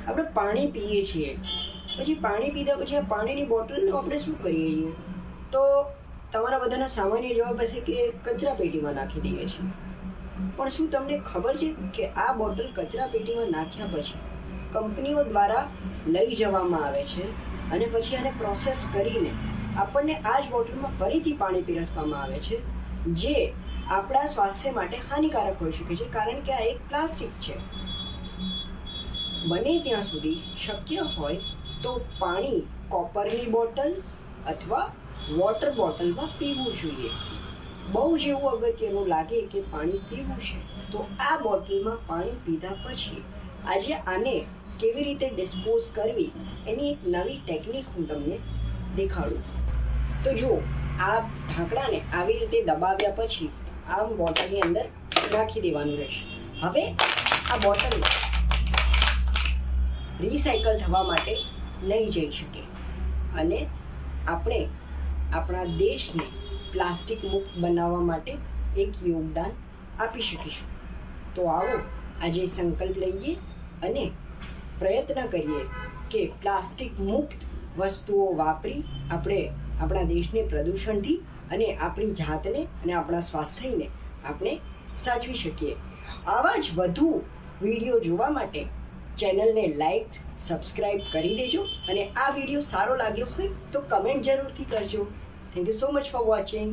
આપણે પાણી પીએ છીએ, પછી પાણી પીધા પછી આ પાણીની બોટલને આપણે શું કરીએ છીએ? તો તમારા બધાનો સામાન્ય જવાબ હશે કે કચરા પેટીમાં નાખી દઈએ છીએ. પણ શું તમને ખબર છે કે આ બોટલ કચરા પેટીમાં નાખ્યા પછી કંપનીઓ દ્વારા લઈ જવામાં આવે છે અને પછી આને પ્રોસેસ કરીને આપણને આ જ બોટલમાં ફરીથી પાણી પીરસવામાં આવે છે, જે આપણા સ્વાસ્થ્ય માટે હાનિકારક હોઈ શકે છે, કારણ કે આ એક પ્લાસ્ટિક છે. બને ત્યાં સુધી શક્ય હોય તો પાણી કોપરની બોટલ અથવા વોટર બોટલમાં પીવું જોઈએ. બહુ જ એવું અગત્યનું લાગે કે પાણી પીવું છે તો આ બોટલમાં પાણી પીધા પછી આજે આને કેવી રીતે ડિસ્પોઝ કરવી એની એક નવી ટેકનિક હું તમને દેખાડું છું. તો જો આ ઢાંકણાને આવી રીતે દબાવ્યા પછી આ બોટલની અંદર નાખી દેવાનું રહેશે. હવે આ બોટલ રિસાયકલ થવા માટે નહીં જઈ શકે અને આપણે આપણા દેશને પ્લાસ્ટિક મુક્ત બનાવવા માટે એક યોગદાન આપી શકીશું. તો આવો આજે સંકલ્પ લઈએ અને પ્રયત્ન કરીએ કે પ્લાસ્ટિક મુક્ત વસ્તુઓ વાપરી આપણે આપણા દેશને પ્રદૂષણથી અને આપણી જાતને અને આપણા સ્વાસ્થ્યને આપણે સાચવી શકીએ. આવા જ વધુ વિડીયો જોવા માટે ચેનલને લાઈક, સબસ્ક્રાઈબ કરી દેજો અને આ વિડીયો સારો લાગ્યો હોય તો કમેન્ટ જરૂરથી કરજો. Thank you so much for watching.